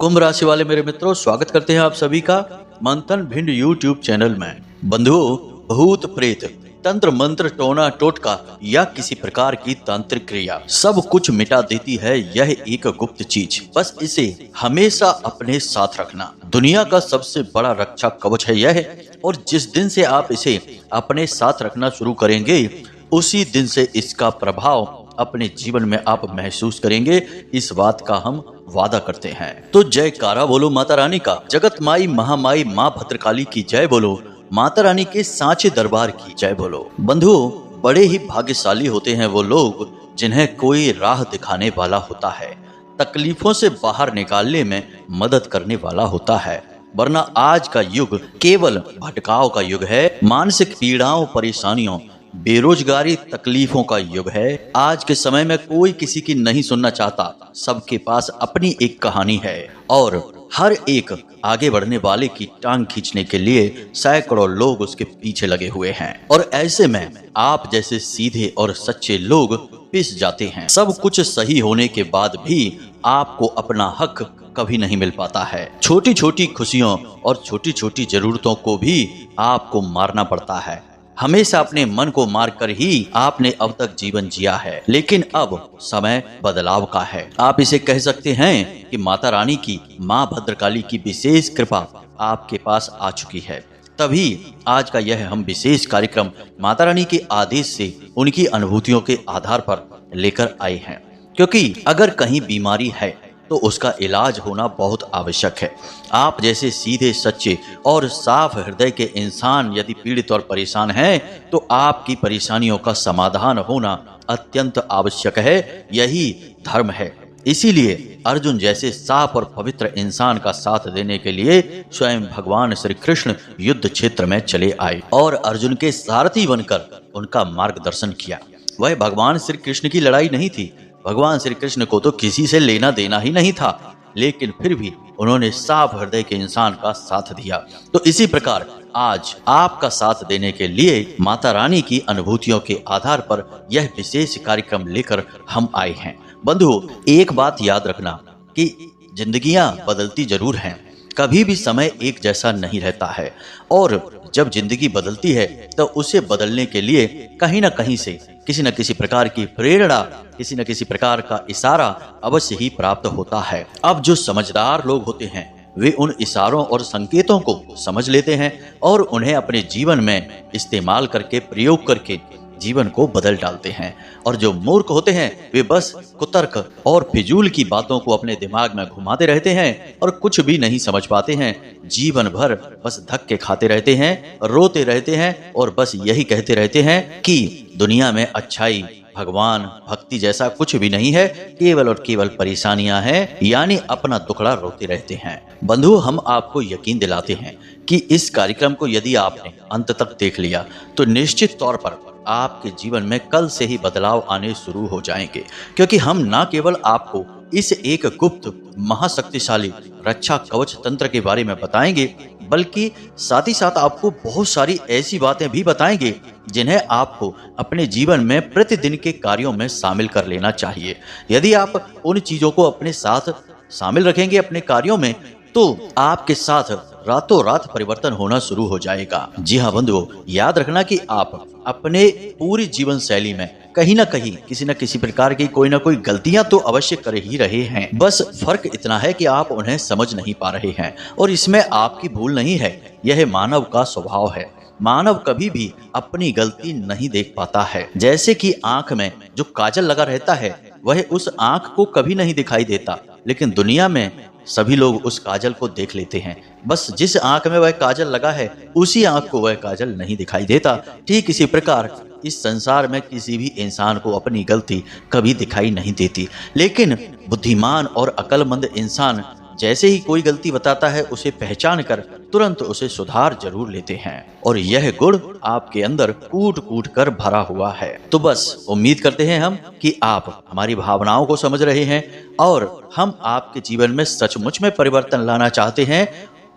कुंभ राशि वाले मेरे मित्रों, स्वागत करते हैं आप सभी का मंथन भिंड यूट्यूब चैनल में। बंधुओं, भूत प्रेत, तंत्र मंत्र, टोना टोटका या किसी प्रकार की तांत्रिक क्रिया सब कुछ मिटा देती है यह एक गुप्त चीज। बस इसे हमेशा अपने साथ रखना दुनिया का सबसे बड़ा रक्षा कवच है यह। और जिस दिन से आप इसे अपने साथ रखना शुरू करेंगे उसी दिन से इसका प्रभाव अपने जीवन में आप महसूस करेंगे, इस बात का हम वादा करते हैं। तो जयकारा बोलो माता रानी का, जगत माई महामाई माँ भद्रकाली की जय बोलो, माता रानी के सांचे दरबार की जय बोलो। बंधुओं, बड़े ही भाग्यशाली होते हैं वो लोग जिन्हें कोई राह दिखाने वाला होता है, तकलीफों से बाहर निकालने में मदद करने वाला होता है। वरना आज का युग केवल भटकाव का युग है, मानसिक पीड़ाओं, परेशानियों, बेरोजगारी, तकलीफों का युग है। आज के समय में कोई किसी की नहीं सुनना चाहता, सबके पास अपनी एक कहानी है और हर एक आगे बढ़ने वाले की टांग खींचने के लिए सैकड़ों लोग उसके पीछे लगे हुए हैं। और ऐसे में आप जैसे सीधे और सच्चे लोग पिस जाते हैं। सब कुछ सही होने के बाद भी आपको अपना हक कभी नहीं मिल पाता है। छोटी छोटी खुशियों और छोटी छोटी जरूरतों को भी आपको मारना पड़ता है। हमेशा अपने मन को मारकर ही आपने अब तक जीवन जिया है, लेकिन अब समय बदलाव का है। आप इसे कह सकते हैं कि माता रानी की, माँ भद्रकाली की विशेष कृपा आपके पास आ चुकी है। तभी आज का यह हम विशेष कार्यक्रम माता रानी के आदेश से उनकी अनुभूतियों के आधार पर लेकर आए हैं। क्योंकि अगर कहीं बीमारी है तो उसका इलाज होना बहुत आवश्यक है। आप जैसे सीधे, सच्चे और साफ हृदय के इंसान यदि पीड़ित और परेशान हैं तो आपकी परेशानियों का समाधान होना अत्यंत आवश्यक है। यही धर्म है। इसीलिए अर्जुन जैसे साफ और पवित्र इंसान का साथ देने के लिए स्वयं भगवान श्री कृष्ण युद्ध क्षेत्र में चले आए और अर्जुन के सारथी बनकर उनका मार्गदर्शन किया। वह भगवान श्री कृष्ण की लड़ाई नहीं थी। भगवान श्री कृष्ण को तो किसी से लेना देना ही नहीं था, लेकिन फिर भी उन्होंने साफ हृदय के इंसान का साथ दिया। तो इसी प्रकार आज आपका साथ देने के लिए माता रानी की अनुभूतियों के आधार पर यह विशेष कार्यक्रम लेकर हम आए हैं। बंधुओं, एक बात याद रखना कि जिंदगियां बदलती जरूर हैं, कभी भी समय एक जैसा नहीं रहता है। और जब जिंदगी बदलती है तो उसे बदलने के लिए कहीं ना कहीं से किसी न किसी प्रकार की प्रेरणा, किसी न किसी प्रकार का इशारा अवश्य ही प्राप्त होता है। अब जो समझदार लोग होते हैं वे उन इशारों और संकेतों को समझ लेते हैं और उन्हें अपने जीवन में इस्तेमाल करके, प्रयोग करके जीवन को बदल डालते हैं। और जो मूर्ख होते हैं वे बस कुतर्क और फिजूल की बातों को अपने दिमाग में घुमाते रहते हैं और कुछ भी नहीं समझ पाते हैं। जीवन भर बस धक्के खाते रहते हैं, रोते रहते हैं और बस यही कहते रहते हैं कि दुनिया में अच्छाई, भगवान, भक्ति जैसा कुछ भी नहीं है, केवल और केवल परेशानियां हैं, यानी अपना दुखड़ा रोते रहते हैं। बंधु, हम आपको यकीन दिलाते हैं कि इस कार्यक्रम को यदि आपने अंत तक देख लिया तो निश्चित तौर पर आपके जीवन में कल से ही बदलाव आने शुरू हो जाएंगे। क्योंकि हम न केवल आपको इस एक गुप्त महाशक्तिशाली रक्षा कवच तंत्र के बारे में बताएंगे, बल्कि साथ ही साथ आपको बहुत सारी ऐसी बातें भी बताएंगे जिन्हें आपको अपने जीवन में प्रतिदिन के कार्यों में शामिल कर लेना चाहिए। यदि आप उन चीजों को अपने साथ शामिल रखेंगे अपने कार्यों में तो आपके साथ रातों रात परिवर्तन होना शुरू हो जाएगा। जी हाँ बंधुओं, याद रखना कि आप अपने पूरी जीवन शैली में कहीं ना कहीं किसी न किसी प्रकार की कोई ना कोई गलतियां तो अवश्य कर ही रहे हैं। बस फर्क इतना है कि आप उन्हें समझ नहीं पा रहे हैं और इसमें आपकी भूल नहीं है, यह मानव का स्वभाव है। मानव कभी भी अपनी गलती नहीं देख पाता है। जैसे कि आंख में जो काजल लगा रहता है वह उस आंख को कभी नहीं दिखाई देता, लेकिन दुनिया में सभी लोग उस काजल को देख लेते हैं। बस जिस आंख में वह काजल लगा है उसी आंख को वह काजल नहीं दिखाई देता। ठीक इसी प्रकार इस संसार में किसी भी इंसान को अपनी गलती कभी दिखाई नहीं देती, लेकिन बुद्धिमान और अक्लमंद इंसान जैसे ही कोई गलती बताता है उसे पहचान कर तुरंत उसे सुधार जरूर लेते हैं। और यह गुण आपके अंदर कूट कूट कर भरा हुआ है। तो बस उम्मीद करते हैं हम कि आप हमारी भावनाओं को समझ रहे हैं और हम आपके जीवन में सचमुच में परिवर्तन लाना चाहते हैं।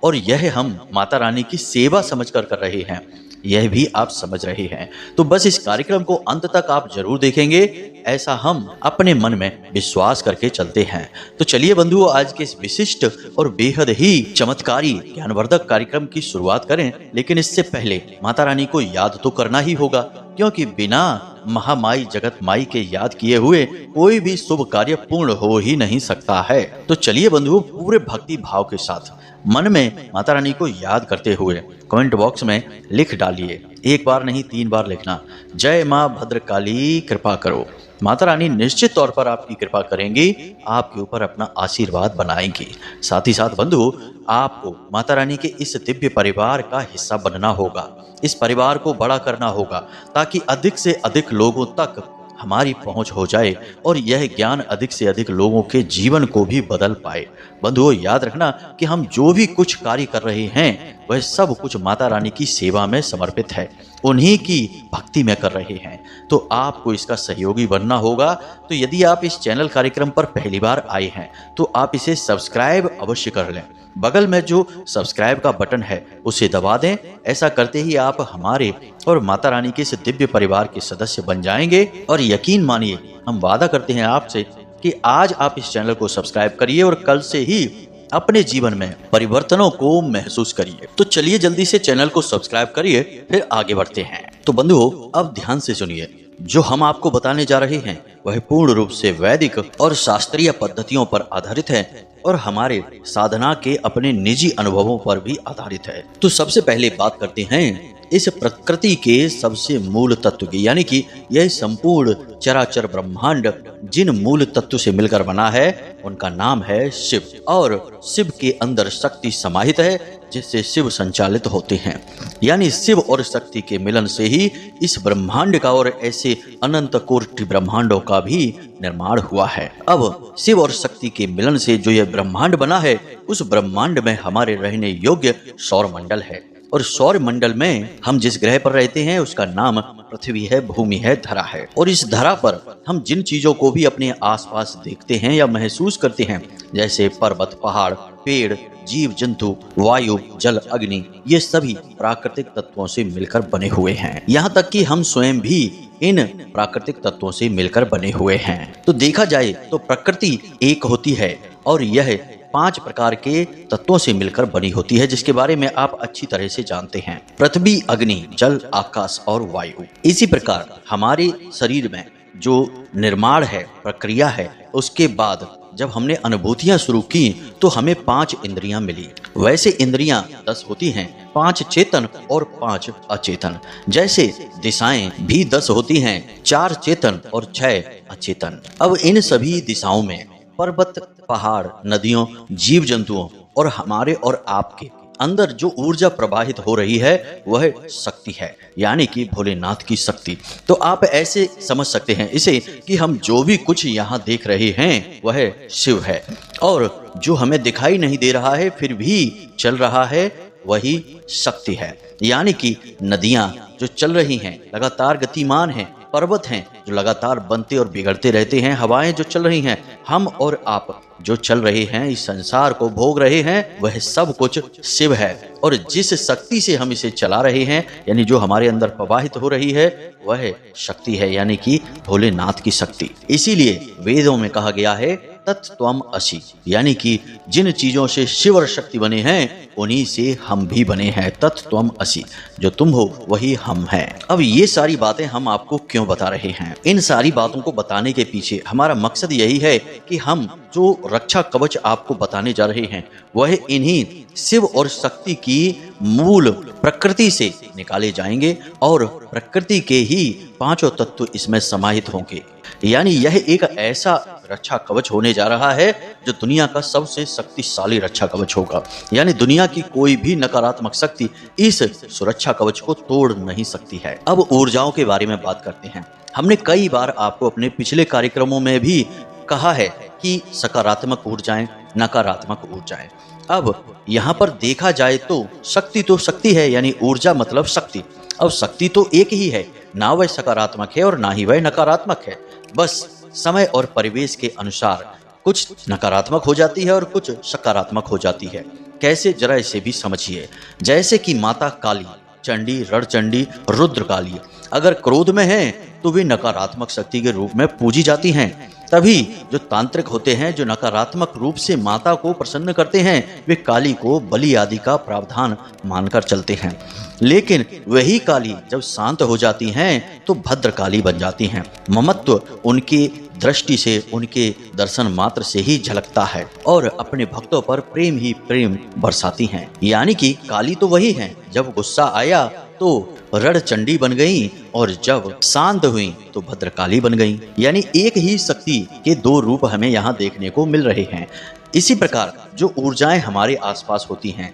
और यह हम माता रानी की सेवा समझकर कर रहे हैं, यह भी आप समझ रहे हैं। तो बस इस कार्यक्रम को अंत तक आप जरूर देखेंगे ऐसा हम अपने मन में विश्वास करके चलते हैं। तो चलिए बंधुओं, आज के इस विशिष्ट और बेहद ही चमत्कारी ज्ञानवर्धक कार्यक्रम की शुरुआत करें। लेकिन इससे पहले माता रानी को याद तो करना ही होगा, क्योंकि बिना महामाई जगत माई के याद किए हुए कोई भी शुभ कार्य पूर्ण हो ही नहीं सकता है। तो चलिए बंधुओं, पूरे भक्ति भाव के साथ मन में माता रानी को याद करते हुए कमेंट बॉक्स में लिख डालिए, एक बार नहीं 3 बार लिखना, जय माँ भद्रकाली कृपा करो। माता रानी निश्चित तौर पर आपकी कृपा करेंगी, आपके ऊपर अपना आशीर्वाद बनाएंगी। साथ ही साथ बंधु, आपको माता रानी के इस दिव्य परिवार का हिस्सा बनना होगा, इस परिवार को बड़ा करना होगा, ताकि अधिक से अधिक लोगों तक हमारी पहुंच हो जाए और यह ज्ञान अधिक से अधिक लोगों के जीवन को भी बदल पाए। बंधुओं, याद रखना कि हम जो भी कुछ कार्य कर रहे हैं वह सब कुछ माता रानी की सेवा में समर्पित है, उन्हीं की भक्ति में कर रहे हैं। तो आपको इसका सहयोगी बनना होगा। तो यदि आप इस चैनल कार्यक्रम पर पहली बार आए हैं तो आप इसे सब्सक्राइब अवश्य कर लें। बगल में जो सब्सक्राइब का बटन है उसे दबा दें। ऐसा करते ही आप हमारे और माता रानी के इस दिव्य परिवार के सदस्य बन जाएंगे। और यकीन मानिए, हम वादा करते हैं आपसे कि आज आप इस चैनल को सब्सक्राइब करिए और कल से ही अपने जीवन में परिवर्तनों को महसूस करिए। तो चलिए जल्दी से चैनल को सब्सक्राइब करिए, फिर आगे बढ़ते हैं। तो बंधुओं, अब ध्यान से सुनिए, जो हम आपको बताने जा रहे हैं वह पूर्ण रूप से वैदिक और शास्त्रीय पद्धतियों पर आधारित है और हमारे साधना के अपने निजी अनुभवों पर भी आधारित है। तो सबसे पहले बात करते हैं इस प्रकृति के सबसे मूल तत्व की, यानी कि यह संपूर्ण चराचर ब्रह्मांड जिन मूल तत्व से मिलकर बना है उनका नाम है शिव। और शिव के अंदर शक्ति समाहित है जिससे शिव संचालित होते हैं। यानी शिव और शक्ति के मिलन से ही इस ब्रह्मांड का और ऐसे अनंत कोटि ब्रह्मांडों का भी निर्माण हुआ है। अब शिव और शक्ति के मिलन से जो यह ब्रह्मांड बना है, उस ब्रह्मांड में हमारे रहने योग्य सौर मंडल है। और सौर मंडल में हम जिस ग्रह पर रहते हैं उसका नाम पृथ्वी है, भूमि है, धरा है। और इस धरा पर हम जिन चीजों को भी अपने आसपास देखते हैं या महसूस करते हैं, जैसे पर्वत, पहाड़, पेड़, जीव जंतु, वायु, जल, अग्नि, ये सभी प्राकृतिक तत्वों से मिलकर बने हुए हैं। यहाँ तक कि हम स्वयं भी इन प्राकृतिक तत्वों से मिलकर बने हुए हैं। तो देखा जाए तो प्रकृति एक होती है और यह 5 प्रकार के तत्वों से मिलकर बनी होती है, जिसके बारे में आप अच्छी तरह से जानते हैं। पृथ्वी, अग्नि, जल, आकाश और वायु। इसी प्रकार हमारे शरीर में जो निर्माण है, प्रक्रिया है, उसके बाद जब हमने अनुभूतियां शुरू की तो हमें 5 इंद्रियां मिली। वैसे इंद्रियां 10 होती हैं, 5 चेतन और 5 अचेतन। जैसे दिशाएं भी 10 होती हैं, 4 चेतन और 6 अचेतन। अब इन सभी दिशाओं में पर्वत, पहाड़, नदियों, जीव जंतुओं और हमारे और आपके अंदर जो ऊर्जा प्रवाहित हो रही है वह शक्ति है, यानी कि भोलेनाथ की शक्ति। तो आप ऐसे समझ सकते हैं इसे कि हम जो भी कुछ यहाँ देख रहे हैं वह शिव है, और जो हमें दिखाई नहीं दे रहा है फिर भी चल रहा है वही शक्ति है। यानी कि नदियाँ जो चल रही हैं लगातार गतिमान हैं, पर्वत हैं जो लगातार बनते और बिगड़ते रहते हैं, हवाएं जो चल रही हैं, हम और आप जो चल रहे हैं, इस संसार को भोग रहे हैं, वह सब कुछ शिव है। और जिस शक्ति से हम इसे चला रहे हैं, यानी जो हमारे अंदर प्रवाहित हो रही है, वह शक्ति है, यानी कि भोलेनाथ की शक्ति। इसीलिए वेदों में कहा गया है तत्त्वम असि, यानी कि जिन चीजों से शिव और शक्ति बने हैं उन्हीं से हम भी बने हैं। तत्त्वम असि, जो तुम हो वही हम हैं। अब ये सारी बातें हम आपको क्यों बता रहे हैं? इन सारी बातों को बताने के पीछे हमारा मकसद यही है कि हम जो रक्षा कवच आपको बताने जा रहे हैं वह इन्हीं शिव और शक्ति की मूल प्रकृति से निकाले जाएंगे और प्रकृति के ही 5 तत्व इसमें समाहित होंगे। यानी यह एक ऐसा रक्षा कवच होने जा रहा है जो दुनिया का सबसे शक्तिशाली रक्षा कवच होगा। यानी दुनिया की कोई भी नकारात्मक शक्ति इस सुरक्षा कवच को तोड़ नहीं सकती है। अब ऊर्जाओं के बारे में बात करते हैं। हमने कई बार आपको अपने पिछले कार्यक्रमों में भी कहा है कि सकारात्मक ऊर्जाएं, नकारात्मक ऊर्जाएं। अब यहाँ पर देखा जाए तो शक्ति तो शक्ति है, यानी ऊर्जा मतलब शक्ति। अब शक्ति तो एक ही है, ना वह सकारात्मक है और ना ही वह नकारात्मक है। बस समय और परिवेश के अनुसार कुछ नकारात्मक हो जाती है और कुछ सकारात्मक हो जाती है। कैसे, जरा इसे भी समझिए। जैसे कि माता काली, चंडी, रणचंडी, रुद्र काली, अगर क्रोध में हैं तो वे नकारात्मक शक्ति के रूप में पूजी जाती हैं। तभी जो तांत्रिक होते हैं, जो नकारात्मक रूप से माता को प्रसन्न करते हैं, वे काली को बलि आदि का प्रावधान मानकर चलते हैं। लेकिन वही काली जब शांत हो जाती हैं तो भद्र काली बन जाती हैं। ममत्व उनकी दृष्टि से, उनके दर्शन मात्र से ही झलकता है और अपने भक्तों पर प्रेम ही प्रेम बरसाती हैं। यानी कि काली तो वही हैं, जब गुस्सा आया तो रण चंडी बन गई और जब शांत हुई तो भद्रकाली बन गई। यानी एक ही शक्ति के दो रूप हमें यहाँ देखने को मिल रहे हैं। इसी प्रकार जो ऊर्जाएं हमारे आसपास होती हैं,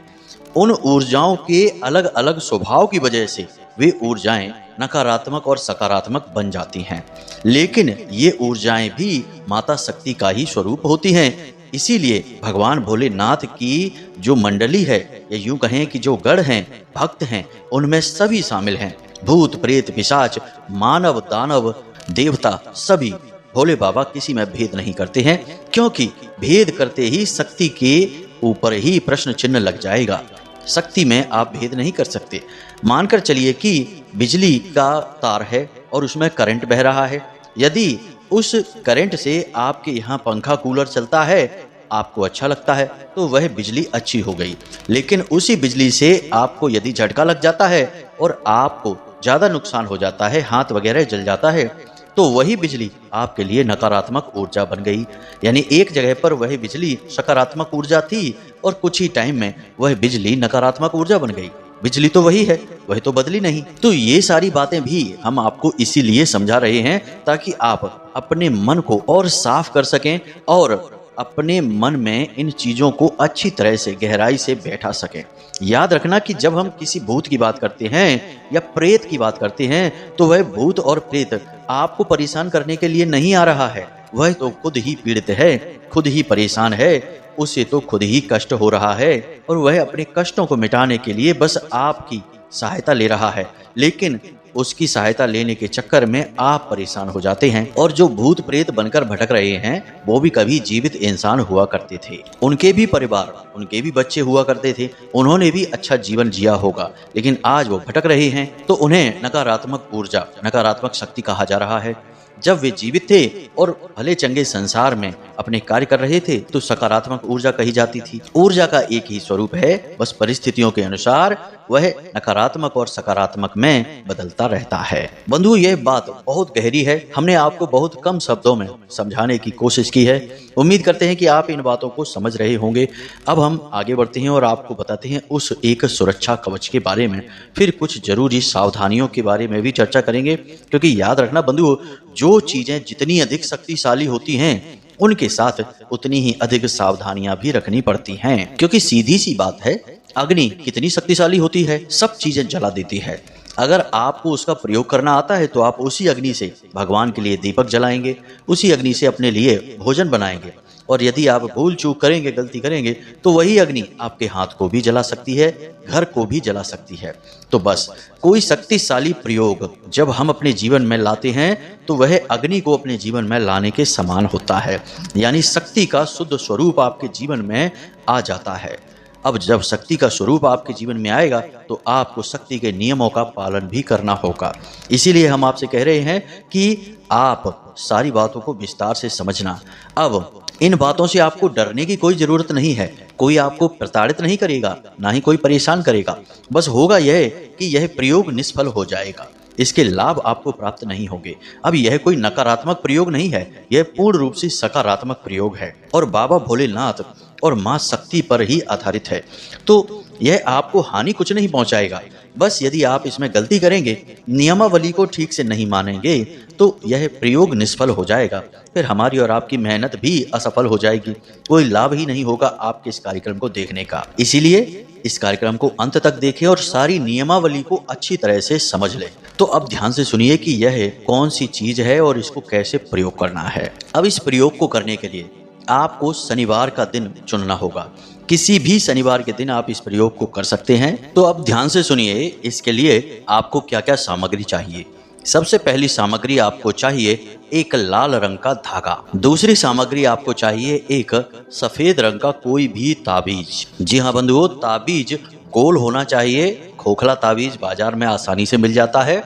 उन ऊर्जाओं के अलग अलग स्वभाव की वजह से वे ऊर्जाएं नकारात्मक और सकारात्मक बन जाती हैं। लेकिन ये ऊर्जाएं भी माता शक्ति का ही स्वरूप होती हैं। इसीलिए भगवान भोलेनाथ की जो मंडली है, या यूं कहें कि जो गढ़ हैं, भक्त हैं, उनमें सभी शामिल हैं। भूत प्रेत पिशाच, मानव दानव देवता, सभी भोले बाबा किसी में भेद नहीं करते हैं, क्योंकि भेद करते ही शक्ति के ऊपर ही प्रश्न चिन्ह लग जाएगा। शक्ति में आप भेद नहीं कर सकते। मानकर चलिए कि बिजली का तार है और उसमें करंट बह रहा है। यदि उस करंट से आपके यहाँ पंखा कूलर चलता है, आपको अच्छा लगता है, तो वह बिजली अच्छी हो गई। लेकिन उसी बिजली से आपको यदि झटका लग जाता है और आपको ज़्यादा नुकसान हो जाता है, हाथ वगैरह जल जाता है, तो वही बिजली आपके लिए नकारात्मक ऊर्जा बन गई। यानी एक जगह पर वह बिजली सकारात्मक ऊर्जा थी और कुछ ही टाइम में वह बिजली नकारात्मक ऊर्जा बन गई। बिजली तो वही है, वह तो बदली नहीं। तो ये सारी बातें भी हम आपको इसीलिए समझा रहे हैं ताकि आप अपने मन को और साफ कर सकें और अपने मन में इन चीजों को अच्छी तरह से गहराई से बैठा सकें। याद रखना कि जब हम किसी भूत की बात करते हैं या प्रेत की बात करते हैं, तो वह भूत और प्रेत आपको परेशान करने के लिए नहीं आ रहा है। वह तो खुद ही पीड़ित है, खुद ही परेशान है, उसे तो खुद ही कष्ट हो रहा है और वह अपने कष्टों को मिटाने के लिए बस आपकी सहायता ले रहा है। लेकिन उसकी सहायता लेने के चक्कर में आप परेशान हो जाते हैं। और जो भूत प्रेत बनकर भटक रहे हैं, वो भी कभी जीवित इंसान हुआ करते थे। उनके भी परिवार, उनके भी बच्चे हुआ करते थे, उन्होंने भी अच्छा जीवन जिया होगा। लेकिन आज वो भटक रहे हैं तो उन्हें नकारात्मक ऊर्जा, नकारात्मक शक्ति कहा जा रहा है। जब वे जीवित थे और भले चंगे संसार में अपने कार्य कर रहे थे तो सकारात्मक ऊर्जा कही जाती थी। ऊर्जा का एक ही स्वरूप है, बस परिस्थितियों के अनुसार वह नकारात्मक और सकारात्मक में बदलता रहता है। बंधु, यह बात बहुत गहरी है। हमने आपको बहुत कम शब्दों में समझाने की कोशिश की है। उम्मीद करते हैं कि आप इन बातों को समझ रहे होंगे। अब हम आगे बढ़ते हैं और आपको बताते हैं उस एक सुरक्षा कवच के बारे में। फिर कुछ जरूरी सावधानियों के बारे में भी चर्चा करेंगे, क्योंकि याद रखना बंधु, जो चीजें जितनी अधिक शक्तिशाली होती हैं, उनके साथ उतनी ही अधिक सावधानियां भी रखनी पड़ती हैं। क्योंकि सीधी सी बात है, अग्नि कितनी शक्तिशाली होती है, सब चीजें जला देती है। अगर आपको उसका प्रयोग करना आता है तो आप उसी अग्नि से भगवान के लिए दीपक जलाएंगे, उसी अग्नि से अपने लिए भोजन बनाएंगे। और यदि आप भूल चूक करेंगे, गलती करेंगे, तो वही अग्नि आपके हाथ को भी जला सकती है, घर को भी जला सकती है। तो बस कोई शक्तिशाली प्रयोग जब हम अपने जीवन में लाते हैं तो वह अग्नि को अपने जीवन में लाने के समान होता है। यानी शक्ति का शुद्ध स्वरूप आपके जीवन में आ जाता है। अब जब शक्ति का स्वरूप आपके जीवन में आएगा तो आपको शक्ति के नियमों का पालन भी करना होगा। इसीलिए हम आपसे कह रहे हैं कि आप सारी बातों को विस्तार से समझना। अब इन बातों से आपको डरने की कोई जरूरत नहीं है। कोई आपको प्रताड़ित नहीं करेगा, ना ही कोई परेशान करेगा। बस होगा यह कि यह प्रयोग निष्फल हो जाएगा, इसके लाभ आपको प्राप्त नहीं होंगे। अब यह कोई नकारात्मक प्रयोग नहीं है, यह पूर्ण रूप से सकारात्मक प्रयोग है और बाबा भोलेनाथ और माँ शक्ति पर ही आधारित है। तो यह आपको हानि कुछ नहीं पहुंचाएगा। बस यदि आप इसमें गलती करेंगे, नियमावली को ठीक से नहीं मानेंगे, तो यह प्रयोग निष्फल हो जाएगा। फिर हमारी और आपकी मेहनत भी असफल हो जाएगी। कोई लाभ ही नहीं होगा आपके इस कार्यक्रम को देखने का। इसीलिए इस कार्यक्रम को अंत तक देखें और सारी नियमावली को अच्छी तरह से समझ लें। तो अब ध्यान से सुनिए कि यह कौन सी चीज है और इसको कैसे प्रयोग करना है। अब इस प्रयोग को करने के लिए आपको शनिवार का दिन चुनना होगा। किसी भी शनिवार के दिन आप इस प्रयोग को कर सकते हैं। तो अब ध्यान से सुनिए, इसके लिए आपको क्या क्या सामग्री चाहिए। सबसे पहली सामग्री आपको चाहिए एक लाल रंग का धागा। दूसरी सामग्री आपको चाहिए एक सफेद रंग का कोई भी ताबीज। जी हाँ बंधुओं, ताबीज गोल होना चाहिए। खोखला ताबीज बाजार में आसानी से मिल जाता है।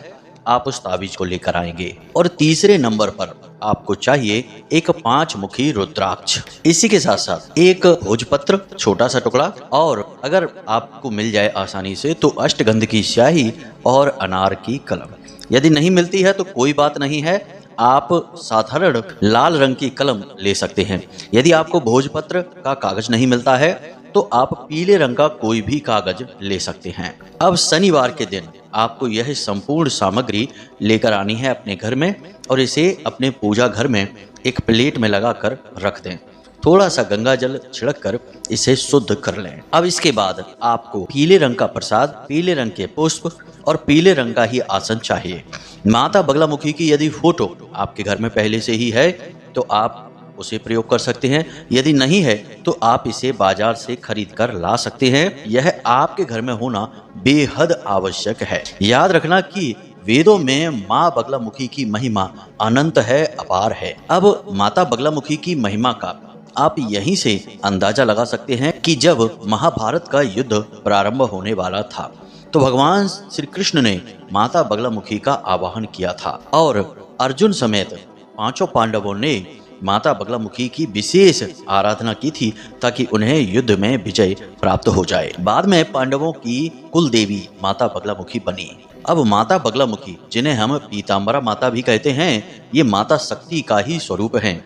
आप उस ताबीज को लेकर आएंगे। और तीसरे नंबर पर आपको चाहिए एक 5 मुखी रुद्राक्ष। इसी के साथ साथ एक भोजपत्र छोटा सा टुकड़ा, और अगर आपको मिल जाए आसानी से तो अष्टगंध की स्याही और अनार की कलम। यदि नहीं मिलती है तो कोई बात नहीं है, आप साधारण लाल रंग की कलम ले सकते हैं। यदि आपको भोजपत्र का कागज नहीं मिलता है तो आप पीले रंग का कोई भी कागज ले सकते हैं। अब शनिवार के दिन आपको यह संपूर्ण सामग्री लेकर आनी है अपने घर में, और इसे अपने पूजा घर में एक प्लेट में लगाकर रख दें। थोड़ा सा गंगा जल छिड़क कर इसे शुद्ध कर लें। अब इसके बाद आपको पीले रंग का प्रसाद, पीले रंग के पुष्प और पीले रंग का ही आसन चाहिए। माता बगलामुखी की यदि फोटो आपके घर में पहले से ही है तो आप उसे प्रयोग कर सकते हैं। यदि नहीं है तो आप इसे बाजार से खरीद कर ला सकते हैं। यह आपके घर में होना बेहद आवश्यक है। याद रखना कि वेदों में माँ बगलामुखी की महिमा अनंत है, अपार है। अब माता बगलामुखी की महिमा का आप यहीं से अंदाजा लगा सकते हैं कि जब महाभारत का युद्ध प्रारंभ होने वाला था तो भगवान श्री कृष्ण ने माता बगलामुखी का आवाहन किया था, और अर्जुन समेत 5 पांडवों ने माता बगलामुखी की विशेष आराधना की थी ताकि उन्हें युद्ध में विजय प्राप्त हो जाए। बाद में पांडवों की कुल देवी माता बगलामुखी बनी। अब माता बगलामुखी, जिन्हें हम पीताम्बरा माता भी कहते हैं, ये माता शक्ति का ही स्वरूप हैं।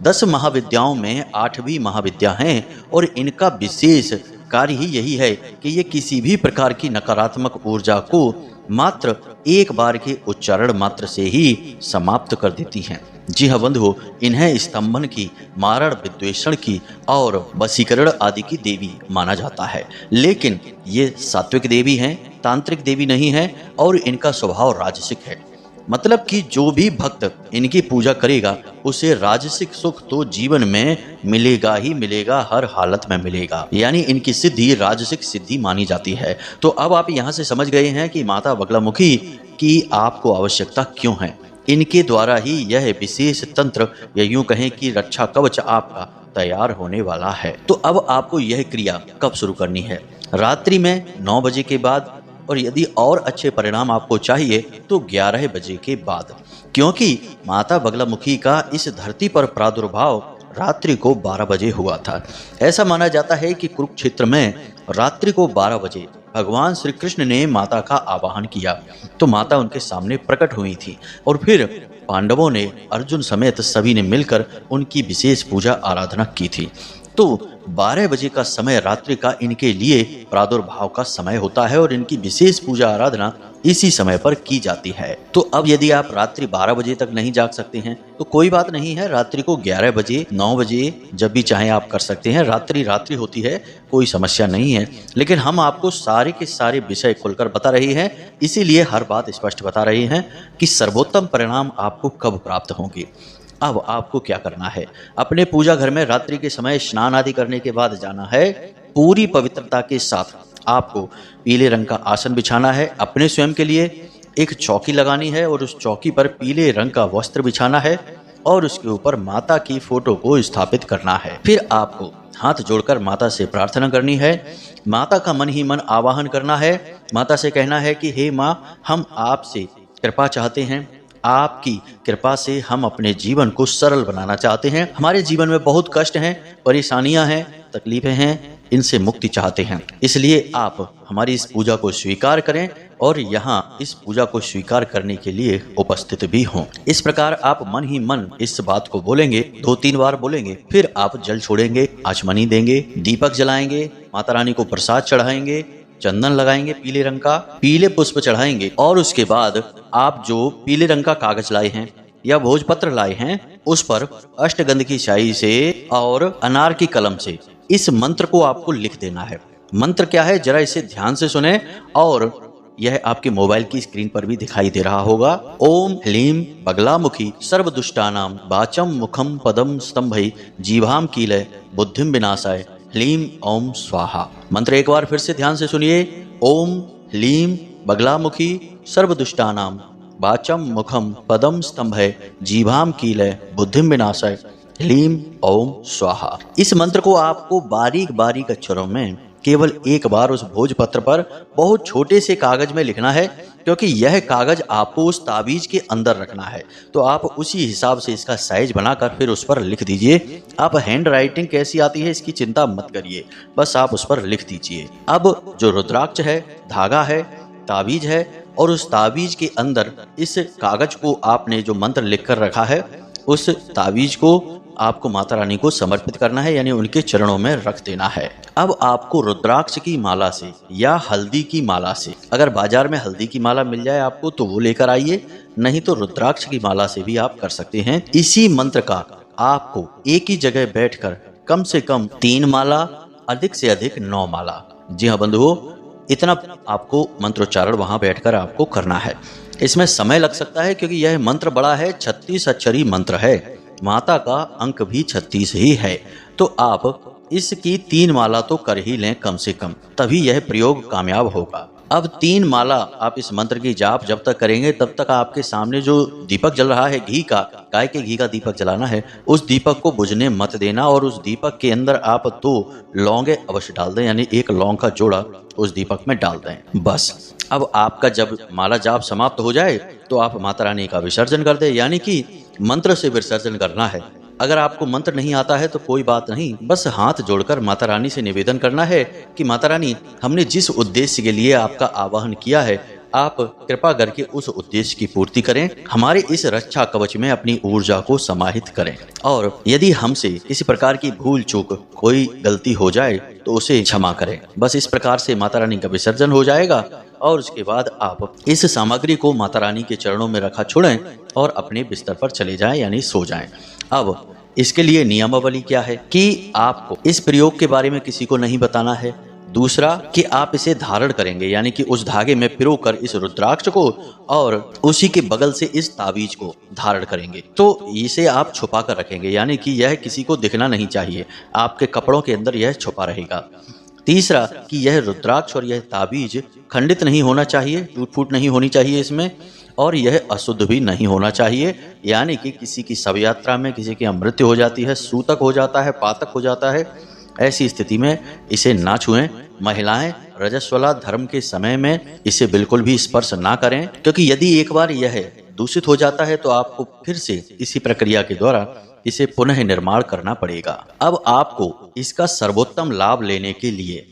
10 महाविद्याओं में 8वीं महाविद्या हैं, और इनका विशेष कार्य ही यही है कि ये किसी भी प्रकार की नकारात्मक ऊर्जा को मात्र एक बार के उच्चारण मात्र से ही समाप्त कर देती हैं। जी हाँ बंधुओं, इन्हें स्तंभन की, मारण विद्वेषण की और वशीकरण आदि की देवी माना जाता है। लेकिन ये सात्विक देवी हैं, तांत्रिक देवी नहीं है, और इनका स्वभाव राजसिक है। मतलब कि जो भी भक्त इनकी पूजा करेगा उसे राजसिक सुख तो जीवन में मिलेगा ही मिलेगा, हर हालत में मिलेगा। यानी इनकी सिद्धि राजसिक सिद्धि मानी जाती है। तो अब आप यहाँ से समझ गए हैं कि माता बगलामुखी की आपको आवश्यकता क्यों है। इनके द्वारा ही यह विशेष तंत्र, या यूं कहें कि रक्षा कवच आपका तैयार होने वाला है। तो अब आपको यह क्रिया कब शुरू करनी है? रात्रि में 9 बजे के बाद, और यदि और अच्छे परिणाम आपको चाहिए तो 11 बजे के बाद, क्योंकि माता बगलामुखी का इस धरती पर प्रादुर्भाव रात्रि को 12 बजे हुआ था। ऐसा माना जाता है कि कुरुक्षेत्र में रात्रि को 12 बजे भगवान श्री कृष्ण ने माता का आवाहन किया तो माता उनके सामने प्रकट हुई थी, और फिर पांडवों ने, अर्जुन समेत सभी ने मिलकर उनकी विशेष पूजा आराधना की थी। तो 12 बजे का समय रात्रि का इनके लिए प्रादुर्भाव का समय होता है, और इनकी विशेष पूजा आराधना इसी समय पर की जाती है। तो अब यदि आप रात्रि 12 बजे तक नहीं जाग सकते हैं तो कोई बात नहीं है, रात्रि को 11 बजे, 9 बजे जब भी चाहें आप कर सकते हैं। रात्रि होती है, कोई समस्या नहीं है। लेकिन हम आपको सारे के सारे विषय खुलकर बता रहे हैं, इसीलिए हर बात स्पष्ट बता रहे हैं कि सर्वोत्तम परिणाम आपको कब प्राप्त होंगे। अब आपको क्या करना है? अपने पूजा घर में रात्रि के समय स्नान आदि करने के बाद जाना है। पूरी पवित्रता के साथ आपको पीले रंग का आसन बिछाना है। अपने स्वयं के लिए एक चौकी लगानी है, और उस चौकी पर पीले रंग का वस्त्र बिछाना है, और उसके ऊपर माता की फोटो को स्थापित करना है। फिर आपको हाथ जोड़कर माता से प्रार्थना करनी है। माता का मन ही मन आवाहन करना है। माता से कहना है कि हे माँ, हम आपसे कृपा चाहते हैं। आपकी कृपा से हम अपने जीवन को सरल बनाना चाहते हैं। हमारे जीवन में बहुत कष्ट हैं, परेशानियां हैं, तकलीफें हैं, इनसे मुक्ति चाहते हैं। इसलिए आप हमारी इस पूजा को स्वीकार करें, और यहाँ इस पूजा को स्वीकार करने के लिए उपस्थित भी हों। इस प्रकार आप मन ही मन इस बात को बोलेंगे, 2-3 बार बोलेंगे। फिर आप जल छोड़ेंगे, आचमनी देंगे, दीपक जलाएंगे, माता रानी को प्रसाद चढ़ाएंगे, चंदन लगाएंगे पीले रंग का, पीले पुष्प चढ़ाएंगे, और उसके बाद आप जो पीले रंग का कागज लाए हैं या भोजपत्र लाए हैं उस पर अष्टगंध की स्याही से और अनार की कलम से इस मंत्र को आपको लिख देना है। मंत्र क्या है, जरा इसे ध्यान से सुने, और यह आपके मोबाइल की स्क्रीन पर भी दिखाई दे रहा होगा। ओम ह्लीम बगलामुखी सर्वदुष्टानाम वाचम मुखम पदम स्तंभई जीभाम कीलय बुद्धिम विनाशाय ह्लीम ओम स्वाहा। मंत्र एक बार फिर से ध्यान से सुनिए। ओम ह्लीम बगलामुखी सर्वदुष्टानाम वाचम मुखम पदम स्तंभय जीभाम कीलय बुद्धिम विनाशाय ह्लीम ओम स्वाहा। इस मंत्र को आपको बारीक बारीक अक्षरों में केवल एक बार उस भोजपत्र पर बहुत छोटे से कागज में लिखना है, क्योंकि यह कागज आपको उस ताबीज के अंदर रखना है। तो आप उसी हिसाब से इसका साइज बनाकर फिर उस पर लिख दीजिए। आप हैंड राइटिंग कैसी आती है इसकी चिंता मत करिए, बस आप उस पर लिख दीजिए। अब जो रुद्राक्ष है, धागा है, ताबीज है, और उस ताबीज के अंदर इस कागज को आपने जो मंत्र लिख कर रखा है, उस ताबीज को आपको माता रानी को समर्पित करना है, यानी उनके चरणों में रख देना है। अब आपको रुद्राक्ष की माला से या हल्दी की माला से, अगर बाजार में हल्दी की माला मिल जाए आपको तो वो लेकर आइए, नहीं तो रुद्राक्ष की माला से भी आप कर सकते हैं। इसी मंत्र का आपको एक ही जगह बैठकर कम से कम 3 माला, अधिक से अधिक 9 माला, जी हाँ बंधुओं, इतना आपको मंत्रोच्चारण वहां बैठकर आपको करना है। इसमें समय लग सकता है क्योंकि यह मंत्र बड़ा है, 36 अक्षरी मंत्र है, माता का अंक भी 36 ही है। तो आप इसकी 3 माला तो कर ही लें कम से कम, तभी यह प्रयोग कामयाब होगा। अब 3 माला आप इस मंत्र की जाप जब तक करेंगे तब तक आपके सामने जो दीपक जल रहा है घी का, गाय के घी का दीपक जलाना है, उस दीपक को बुझने मत देना, और उस दीपक के अंदर आप 2 लौंगे अवश्य डाल दें, यानी 1 लौंग का जोड़ा उस दीपक में डाल दें। बस अब आपका जब माला जाप समाप्त हो जाए तो आप माता रानी का विसर्जन कर दें, यानी कि मंत्र से विसर्जन करना है। अगर आपको मंत्र नहीं आता है तो कोई बात नहीं, बस हाथ जोड़कर माता रानी से निवेदन करना है कि माता रानी, हमने जिस उद्देश्य के लिए आपका आवाहन किया है, आप कृपा करके उस उद्देश्य की पूर्ति करें, हमारे इस रक्षा कवच में अपनी ऊर्जा को समाहित करें, और यदि हमसे किसी प्रकार की भूल चूक, कोई गलती हो जाए तो उसे क्षमा करें। बस इस प्रकार से माता रानी का विसर्जन हो जाएगा, और उसके बाद आप इस सामग्री को माता रानी के चरणों में रखा छोड़ें और अपने बिस्तर पर चले जाएं, यानी सो जाएं। अब इसके लिए नियमावली क्या है कि आपको इस प्रयोग के बारे में किसी को नहीं बताना है। दूसरा कि आप इसे धारण करेंगे, यानी कि उस धागे में पिरोकर इस रुद्राक्ष को और उसी के बगल से इस ताबीज को धारण करेंगे। तो इसे आप छुपा कर रखेंगे, यानी कि यह किसी को दिखना नहीं चाहिए, आपके कपड़ों के अंदर यह छुपा रहेगा। तीसरा कि यह रुद्राक्ष और यह ताबीज खंडित नहीं होना चाहिए, टूट फूट नहीं होनी चाहिए इसमें, और यह अशुद्ध भी नहीं होना चाहिए, यानी कि किसी की शव यात्रा में किसी की मृत्यु हो जाती है, सूतक हो जाता है, पातक हो जाता है, ऐसी स्थिति में इसे ना छुएं। महिलाएं रजस्वला धर्म के समय में इसे बिल्कुल भी स्पर्श ना करें, क्योंकि यदि एक बार यह दूषित हो जाता है तो आपको फिर से इसी प्रक्रिया के द्वारा इसे पुनः निर्माण करना पड़ेगा। अब आपको इसका सर्वोत्तम लाभ लेने के लिए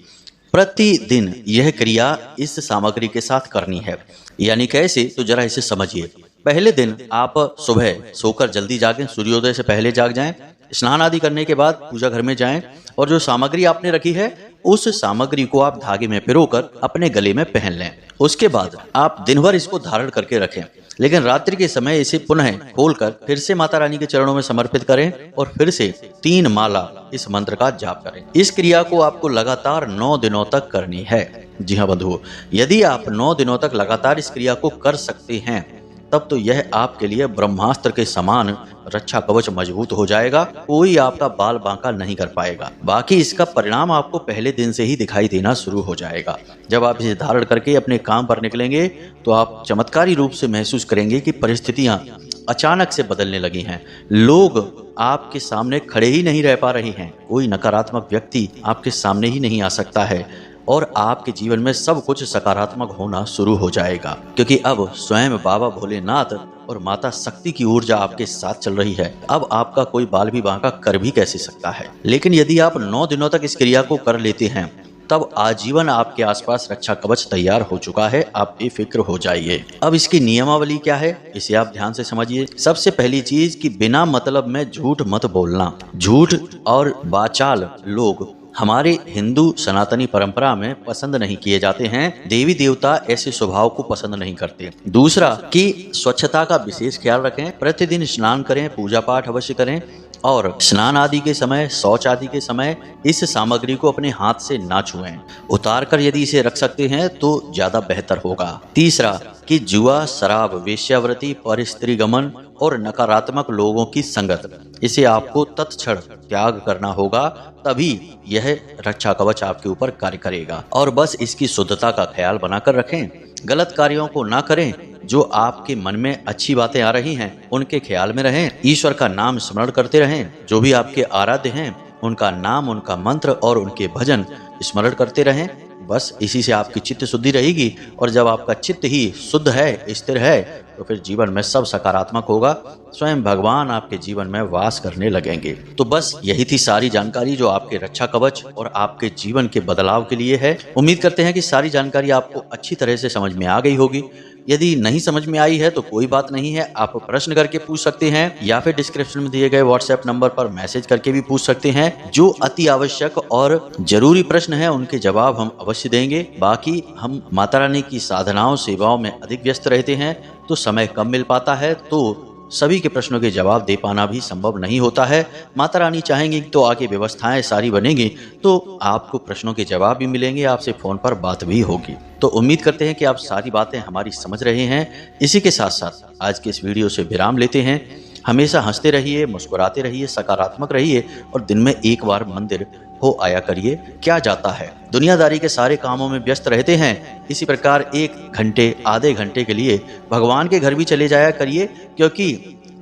प्रतिदिन यह क्रिया इस सामग्री के साथ करनी है। यानी कैसे, तो जरा इसे समझिए। पहले दिन आप सुबह सोकर जल्दी जागें, सूर्योदय से पहले जाग जाएं, स्नान आदि करने के बाद पूजा घर में जाएं, और जो सामग्री आपने रखी है उस सामग्री को आप धागे में पिरोकर अपने गले में पहन लें। उसके बाद आप दिन भर इसको धारण करके रखें, लेकिन रात्रि के समय इसे पुनः खोलकर फिर से माता रानी के चरणों में समर्पित करें और फिर से 3 माला इस मंत्र का जाप करें। इस क्रिया को आपको लगातार 9 दिनों तक करनी है। जी हाँ बंधुओं, यदि आप 9 दिनों तक लगातार इस क्रिया को कर सकते हैं तब तो यह आपके लिए ब्रह्मास्त्र के समान रक्षा कवच मजबूत हो जाएगा, कोई आपका बाल बांका नहीं कर पाएगा। बाकी इसका परिणाम आपको पहले दिन से ही दिखाई देना शुरू हो जाएगा। जब आप इसे धारण करके अपने काम पर निकलेंगे तो आप चमत्कारी रूप से महसूस करेंगे कि परिस्थितियां अचानक से बदलने लगी हैं, लोग आपके सामने खड़े ही नहीं रह पा रहे हैं, कोई नकारात्मक व्यक्ति आपके सामने ही नहीं आ सकता है, और आपके जीवन में सब कुछ सकारात्मक होना शुरू हो जाएगा, क्योंकि अब स्वयं बाबा भोलेनाथ और माता शक्ति की ऊर्जा आपके साथ चल रही है। अब आपका कोई बाल भी बांका कर भी कैसे सकता है। लेकिन यदि आप 9 दिनों तक इस क्रिया को कर लेते हैं तब आजीवन आपके आसपास रक्षा कवच तैयार हो चुका है, आप बेफिक्र हो जाइए। अब इसकी नियमावली क्या है, इसे आप ध्यान से समझिए। सबसे पहली चीज कि बिना मतलब में झूठ मत बोलना। झूठ और वाचाल लोग हमारे हिंदू सनातनी परंपरा में पसंद नहीं किए जाते हैं, देवी देवता ऐसे स्वभाव को पसंद नहीं करते। दूसरा कि स्वच्छता का विशेष ख्याल रखें, प्रतिदिन स्नान करें, पूजा पाठ अवश्य करें, और स्नान आदि के समय, शौच आदि के समय इस सामग्री को अपने हाथ से ना छुएं। उतार कर यदि इसे रख सकते हैं तो ज्यादा बेहतर होगा। तीसरा कि जुआ, शराब, वेश्यावृत्ति, पर स्त्री गमन और नकारात्मक लोगों की संगत, इसे आपको तत्क्षण त्याग करना होगा, तभी यह रक्षा कवच आपके ऊपर कार्य करेगा। और बस इसकी शुद्धता का ख्याल बनाकर रखें, गलत कार्यों को ना करें, जो आपके मन में अच्छी बातें आ रही हैं उनके ख्याल में रहें, ईश्वर का नाम स्मरण करते रहें, जो भी आपके आराध्य हैं उनका नाम, उनका मंत्र और उनके भजन स्मरण करते रहें। बस इसी से आपकी चित्त शुद्धि रहेगी, और जब आपका चित्त ही शुद्ध है, स्थिर है, तो फिर जीवन में सब सकारात्मक होगा। स्वयं भगवान आपके जीवन में वास करने लगेंगे। तो बस यही थी सारी जानकारी जो आपके रक्षा कवच और आपके जीवन के बदलाव के लिए है। उम्मीद करते हैं कि सारी जानकारी आपको अच्छी तरह से समझ में आ गई होगी। यदि नहीं समझ में आई है तो कोई बात नहीं है, आप प्रश्न करके पूछ सकते हैं, या फिर डिस्क्रिप्शन में दिए गए व्हाट्सएप नंबर पर मैसेज करके भी पूछ सकते हैं। जो अति आवश्यक और जरूरी प्रश्न है उनके जवाब हम अवश्य देंगे। बाकी हम माता रानी की साधनाओं सेवाओं में अधिक व्यस्त रहते हैं, तो समय कम मिल पाता है, तो सभी के प्रश्नों के जवाब दे पाना भी संभव नहीं होता है। माता रानी चाहेंगी तो आगे व्यवस्थाएं सारी बनेंगी, तो आपको प्रश्नों के जवाब भी मिलेंगे, आपसे फोन पर बात भी होगी। तो उम्मीद करते हैं कि आप सारी बातें हमारी समझ रहे हैं। इसी के साथ साथ आज के इस वीडियो से विराम लेते हैं। हमेशा हंसते रहिए, मुस्कुराते रहिए, सकारात्मक रहिए, और दिन में एक बार मंदिर हो आया करिए। क्या जाता है, दुनियादारी के सारे कामों में व्यस्त रहते हैं, इसी प्रकार 1 घंटे आधे घंटे के लिए भगवान के घर भी चले जाया करिए। क्योंकि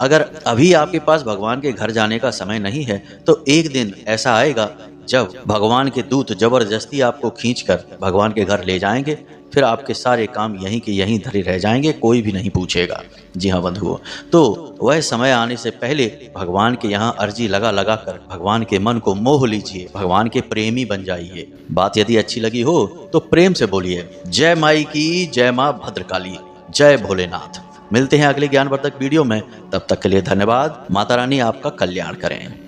अगर अभी आपके पास भगवान के घर जाने का समय नहीं है, तो एक दिन ऐसा आएगा जब भगवान के दूत जबरदस्ती आपको खींचकर भगवान के घर ले जाएंगे। फिर आपके सारे काम यहीं के यहीं धरे रह जाएंगे, कोई भी नहीं पूछेगा। जी हाँ बंधुओं, तो वह समय आने से पहले भगवान के यहाँ अर्जी लगा लगा कर भगवान के मन को मोह लीजिए, भगवान के प्रेमी बन जाइए। बात यदि अच्छी लगी हो तो प्रेम से बोलिए जय माई की, जय माँ भद्रकाली, जय भोलेनाथ। मिलते हैं अगले ज्ञानवर्धक वीडियो में, तब तक के लिए धन्यवाद। माता रानी आपका कल्याण करें।